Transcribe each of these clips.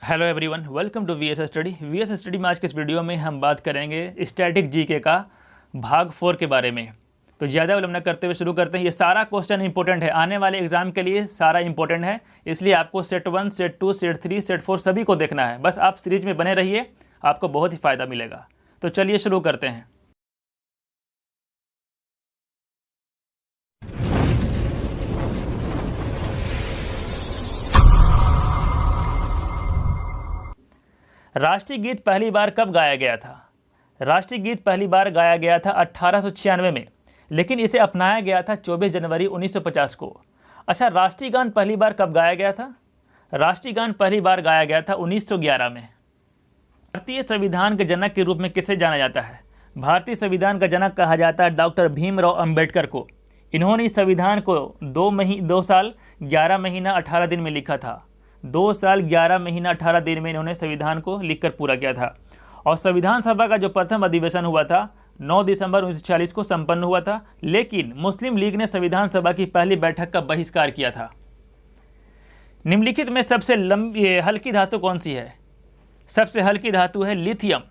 Hello everyone, welcome to VS study में आज के इस वीडियो में हम बात करेंगे स्टैटिक जीके का भाग 4 के बारे में। तो ज़्यादा विलंब न करते हुए शुरू करते हैं। ये सारा क्वेश्चन इंपॉर्टेंट है, आने वाले एग्जाम के लिए सारा इंपॉर्टेंट है, इसलिए आपको सेट 1, सेट 2, सेट 3, सेट 4 सभी को देखना है। बस आप सीरीज में बने रहिए, आपको बहुत ही फ़ायदा मिलेगा। तो चलिए शुरू करते हैं। राष्ट्रीय गीत पहली बार कब गाया गया था? राष्ट्रीय गीत पहली बार गाया गया था 1896 में, लेकिन इसे अपनाया गया था 24 जनवरी 1950 को। अच्छा, राष्ट्रीय गान पहली बार कब गाया गया था? राष्ट्रीय गान पहली बार गाया गया था 1911 में। भारतीय संविधान के जनक के रूप में किसे जाना जाता है? भारतीय संविधान का जनक कहा जाता है डॉक्टर भीमराव अंबेडकर को। इन्होंने इस संविधान को 2 साल 11 महीना 18 दिन में लिखा था। 2 साल 11 महीना 18 दिन में इन्होंने संविधान को लिखकर पूरा किया था। और संविधान सभा का जो प्रथम अधिवेशन हुआ था 9 दिसंबर 1946 को संपन्न हुआ था, लेकिन मुस्लिम लीग ने संविधान सभा की पहली बैठक का बहिष्कार किया था। निम्नलिखित में सबसे हल्की धातु कौन सी है? सबसे हल्की धातु है लिथियम,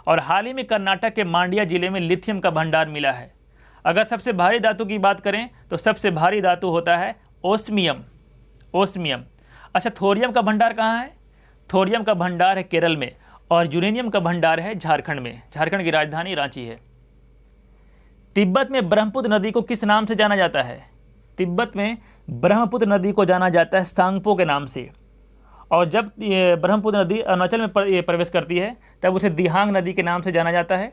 और हाल ही में कर्नाटक के मांड्या जिले में लिथियम का भंडार मिला है। अगर सबसे भारी धातु की बात करें तो सबसे भारी धातु होता है ओस्मियम। अच्छा, थोरियम का भंडार कहाँ है? थोरियम का भंडार है केरल में, और यूरेनियम का भंडार है झारखंड में। झारखंड की राजधानी रांची है। तिब्बत में ब्रह्मपुत्र नदी को किस नाम से जाना जाता है? तिब्बत में ब्रह्मपुत्र नदी को जाना जाता है सांगपो के नाम से। और जब ब्रह्मपुत्र नदी अरुणाचल में प्रवेश करती है तब उसे दिहांग नदी के नाम से जाना जाता है।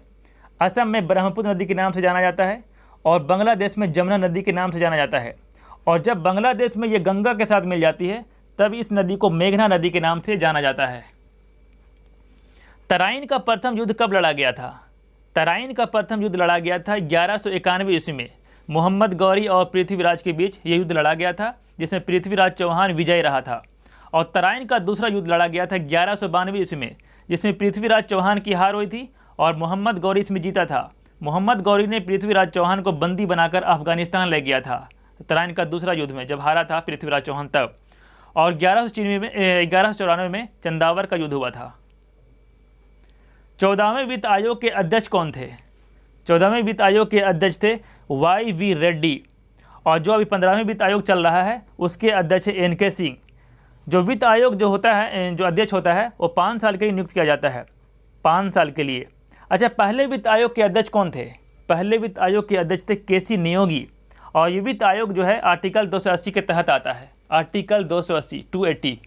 असम में ब्रह्मपुत्र नदी के नाम से जाना जाता है, और बांग्लादेश में जमुना नदी के नाम से जाना जाता है। और जब बांग्लादेश में ये गंगा के साथ मिल जाती है तब इस नदी को मेघना नदी के नाम से जाना जाता है। तराइन का प्रथम युद्ध कब लड़ा गया था? तराइन का प्रथम युद्ध लड़ा गया था 1191 ईस्वी में। मोहम्मद गौरी और पृथ्वीराज के बीच ये युद्ध लड़ा गया था, जिसमें पृथ्वीराज चौहान विजयी रहा था। और तराइन का दूसरा युद्ध लड़ा गया था 1192 ईस्वी में, जिसमें पृथ्वीराज चौहान की हार हुई थी और मोहम्मद गौरी इसमें जीता था। मोहम्मद गौरी ने पृथ्वीराज चौहान को बंदी बनाकर अफगानिस्तान ले गया था तराइन का दूसरा युद्ध में, जब हारा था पृथ्वीराज चौहान तब। और 1194 में चंदावर का युद्ध हुआ था। 14वें वित्त आयोग के अध्यक्ष कौन थे? 14वें वित्त आयोग के अध्यक्ष थे YV रेड्डी। और जो अभी 15वें वित्त आयोग चल रहा है उसके अध्यक्ष है NK सिंह। जो वित्त आयोग जो होता है, जो अध्यक्ष होता है, वो 5 साल के लिए नियुक्त किया जाता है, 5 साल के लिए। अच्छा, पहले वित्त आयोग के अध्यक्ष कौन थे? पहले वित्त आयोग के अध्यक्ष थे KC नियोगी। और ये वित्त आयोग जो है आर्टिकल 280 के तहत आता है, आर्टिकल 280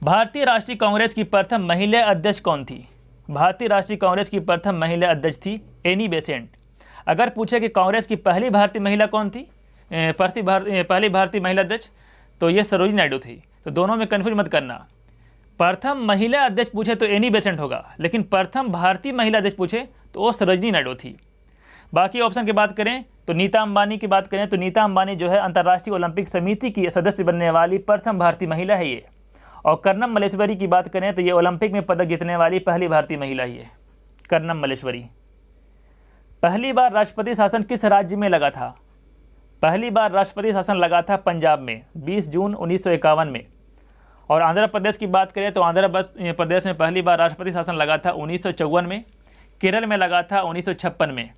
भारतीय राष्ट्रीय कांग्रेस की प्रथम महिला अध्यक्ष कौन थी? भारतीय राष्ट्रीय कांग्रेस की प्रथम महिला अध्यक्ष थी एनी बेसेंट। अगर पूछे कि कांग्रेस की पहली भारतीय महिला कौन थी, पहली भारतीय महिला अध्यक्ष, तो ये सरोजिनी नायडू थी। तो दोनों में कन्फ्यूज मत करना। प्रथम महिला अध्यक्ष पूछे तो एनी बेसेंट होगा, लेकिन प्रथम भारतीय महिला अध्यक्ष पूछे तो वो सरोजिनी नायडू थी। बाकी ऑप्शन की बात करें तो नीता अंबानी की बात करें तो नीता अंबानी जो है अंतर्राष्ट्रीय ओलंपिक समिति की सदस्य बनने वाली प्रथम भारतीय महिला है ये। और कर्नम मल्लेश्वरी की बात करें तो ये ओलंपिक में पदक जीतने वाली पहली भारतीय महिला ही है, कर्नम मल्लेश्वरी। पहली बार राष्ट्रपति शासन किस राज्य में लगा था? पहली बार राष्ट्रपति शासन लगा था पंजाब में 20 जून 1951 में। और आंध्र प्रदेश की बात करें तो आंध्र प्रदेश में पहली बार राष्ट्रपति शासन लगा था 1954 में। केरल में लगा था 1956 में।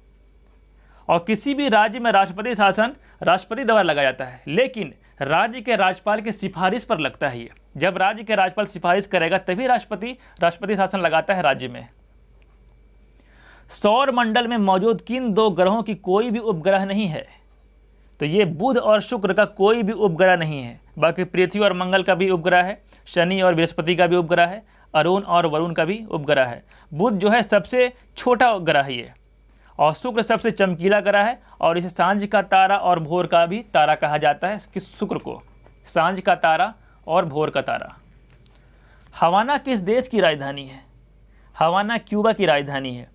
और किसी भी राज्य में राष्ट्रपति शासन राष्ट्रपति द्वारा लगाया जाता है, लेकिन राज्य के राज्यपाल की सिफारिश पर लगता है। जब राज्य के राज्यपाल सिफारिश करेगा तभी राष्ट्रपति शासन लगाता है राज्य में। सौर मंडल में मौजूद किन 2 ग्रहों की कोई भी उपग्रह नहीं है? तो ये बुध और शुक्र का कोई भी उपग्रह नहीं है। बाकी पृथ्वी और मंगल का भी उपग्रह है, शनि और बृहस्पति का भी उपग्रह है, अरुण और वरुण का भी उपग्रह है। बुध जो है सबसे छोटा ग्रह है ये, और शुक्र सबसे चमकीला ग्रह है, और इसे सांझ का तारा और भोर का भी तारा कहा जाता है। कि शुक्र को सांझ का तारा और भोर का तारा। हवाना किस देश की राजधानी है? हवाना क्यूबा की राजधानी है।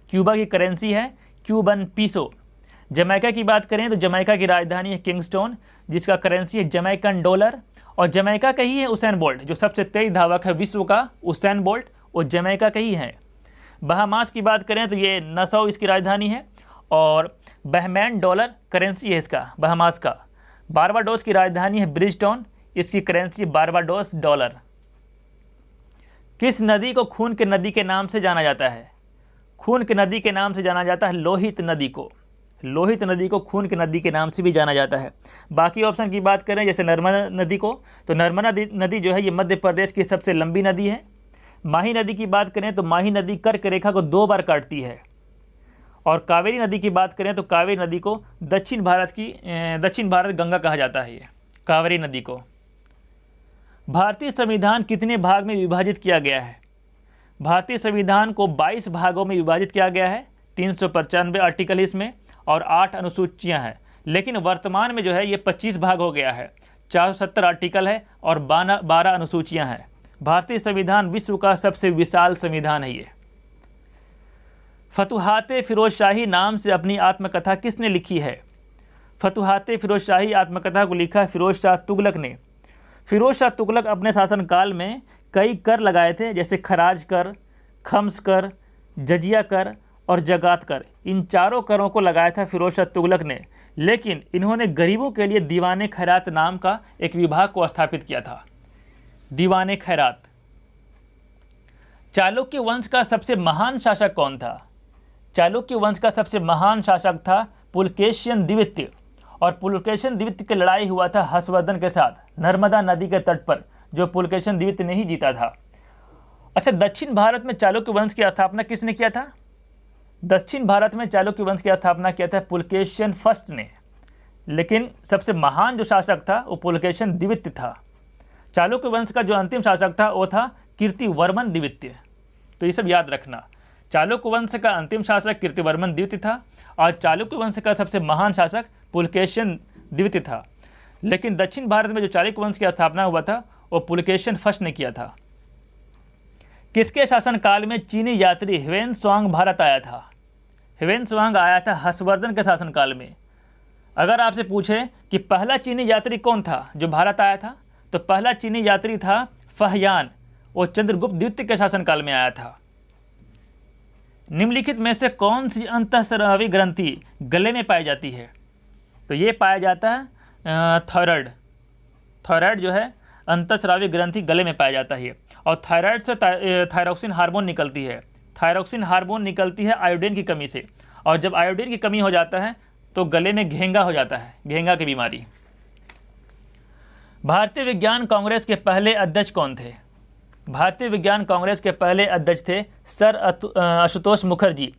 क्यूबा की करेंसी है क्यूबन पीसो। जमैका की बात करें तो जमैका की राजधानी है किंगस्टोन, जिसका करेंसी है जमैकन डॉलर। और जमैका का ही है उसेन बोल्ट, जो सबसे तेज धावक है विश्व का, उसेन बोल्ट वो जमैका का ही है। बहामास की बात करें तो ये नसाउ इसकी राजधानी है, और बहमैन डॉलर करेंसी है इसका, बहामास का। बारबाडोस की राजधानी है ब्रिजटाउन, इसकी करेंसी बारबाडोस डॉलर। किस नदी को खून के नदी के नाम से जाना जाता है? खून के नदी के नाम से जाना जाता है लोहित नदी को। लोहित नदी को खून की नदी के नाम से भी जाना जाता है। बाकी ऑप्शन की बात करें जैसे नर्मदा नदी को, तो नर्मदा नदी जो है ये मध्य प्रदेश की सबसे लंबी नदी है। माही नदी की बात करें तो माही नदी कर्क रेखा को 2 बार काटती है। और कावेरी नदी की बात करें तो कावेरी नदी को दक्षिण भारत गंगा कहा जाता है। ये कावेरी नदी को। भारतीय संविधान कितने भाग में विभाजित किया गया है? भारतीय संविधान को 22 भागों में विभाजित किया गया है। 395 आर्टिकल इसमें और 8 अनुसूचियां हैं, लेकिन वर्तमान में जो है ये 25 भाग हो गया है। 470 आर्टिकल है और 12 अनुसूचियां हैं। भारतीय संविधान विश्व का सबसे विशाल संविधान है। ये फतुहाते फिरोजशाही नाम से अपनी आत्मकथा किसने लिखी है? फतुहाते फिरोजशाही आत्मकथा को लिखा फिरोज शाह तुगलक ने। फिरोज शाह तुगलक अपने शासनकाल में कई कर लगाए थे, जैसे खराज कर, खम्स कर, जजिया कर और जगात कर। इन चारों करों को लगाया था फिरोज शाह तुगलक ने, लेकिन इन्होंने गरीबों के लिए दीवाने खैरात नाम का एक विभाग को स्थापित किया था। दीवाने खैरात। चालुक्य वंश का सबसे महान शासक कौन था? चालुक्य वंश का सबसे महान शासक था पुलकेशिन द्वितीय। और पुलकेशिन द्वितीय की लड़ाई हुआ था हर्षवर्धन के साथ नर्मदा नदी के तट पर, जो पुलकेशिन द्वितीय ने ही जीता था। अच्छा, दक्षिण भारत में चालुक्य वंश की स्थापना किसने किया था? दक्षिण भारत में चालुक्य वंश की स्थापना किया था पुलकेशिन फर्स्ट ने, लेकिन सबसे महान जो शासक था वो पुलकेशिन द्वितीय था। चालुक्य वंश का जो अंतिम शासक था वो था कीर्तिवर्मन द्वितीय। तो ये सब याद रखना, चालुक्य वंश का अंतिम शासक कीर्तिवर्मन द्वितीय था और चालुक्य वंश का सबसे महान शासक पुलकेशिन द्वितीय था। लेकिन दक्षिण भारत में जो चालुक्य वंश की स्थापना हुआ था वो पुलकेशिन फर्स्ट ने किया था। किसके शासनकाल में चीनी यात्री ह्वेन-त्सांग भारत आया था? ह्वेन-त्सांग आया था हर्षवर्धन के शासनकाल में। अगर आपसे पूछे कि पहला चीनी यात्री कौन था जो भारत आया था, तो पहला चीनी यात्री था फहयान, वो चंद्रगुप्त द्वितीय के शासनकाल में आया था। निम्नलिखित में से कौन सी अंतःस्रावी ग्रंथि गले में पाई जाती है? तो ये पाया जाता है थायराइड। थायराइड जो है अंतःस्रावी ग्रंथि गले में पाया जाता है। और थायराइड से थायरॉक्सिन हार्मोन निकलती है। थायरॉक्सिन हार्मोन निकलती है आयोडीन की कमी से, और जब आयोडीन की कमी हो जाता है तो गले में घेंगा हो जाता है, घेंगा की बीमारी। भारतीय विज्ञान कांग्रेस के पहले अध्यक्ष कौन थे? भारतीय विज्ञान कांग्रेस के पहले अध्यक्ष थे सर आशुतोष मुखर्जी।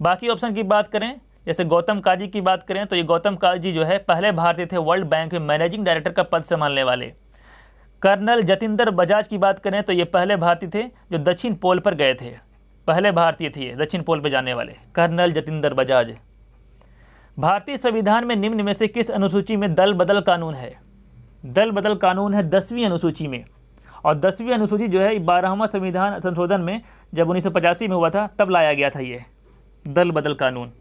बाकी ऑप्शन की बात करें, जैसे गौतम काजी की बात करें तो ये गौतम काजी जो है पहले भारतीय थे वर्ल्ड बैंक में मैनेजिंग डायरेक्टर का पद संभालने वाले। कर्नल जतिंदर बजाज की बात करें तो ये पहले भारतीय थे जो दक्षिण पोल पर गए थे। पहले भारतीय थे दक्षिण पोल पर जाने वाले, कर्नल जतिंदर बजाज। भारतीय संविधान में निम्न में से किस अनुसूची में दल बदल कानून है? दल बदल कानून है 10वीं अनुसूची में। और 10वीं अनुसूची जो है 12वां संविधान संशोधन में जब 1985 में हुआ था तब लाया गया था ये दल बदल कानून।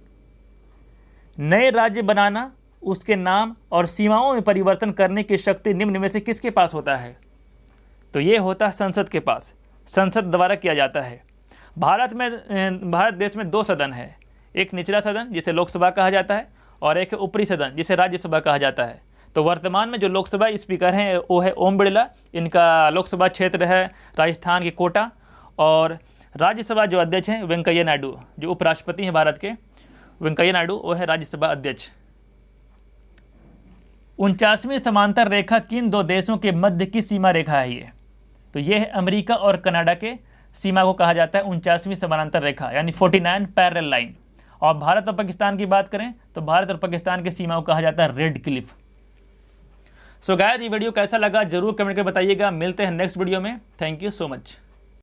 नए राज्य बनाना, उसके नाम और सीमाओं में परिवर्तन करने की शक्ति निम्न में से किसके पास होता है? तो ये होता है संसद के पास, संसद द्वारा किया जाता है। भारत देश में 2 सदन है, एक निचला सदन जिसे लोकसभा कहा जाता है और एक ऊपरी सदन जिसे राज्यसभा कहा जाता है। तो वर्तमान में जो लोकसभा स्पीकर हैं वो है ओम बिरला, इनका लोकसभा क्षेत्र है राजस्थान के कोटा। और राज्यसभा जो अध्यक्ष हैं वेंकैया नायडू, जो उपराष्ट्रपति हैं भारत के वेंकैया नायडू, वो है राज्यसभा अध्यक्ष। 49वीं समांतर रेखा किन 2 देशों के मध्य की सीमा रेखा है ये? तो ये है अमेरिका और कनाडा के सीमा को कहा जाता है 49वीं समांतर रेखा, यानी 49 पैरेलल लाइन। और भारत और पाकिस्तान की बात करें तो भारत और पाकिस्तान की सीमा को कहा जाता है रेड क्लिफ। सो गाइस, ये वीडियो कैसा लगा जरूर कमेंट करके बताइएगा। मिलते हैं नेक्स्ट वीडियो में। Thank you so much.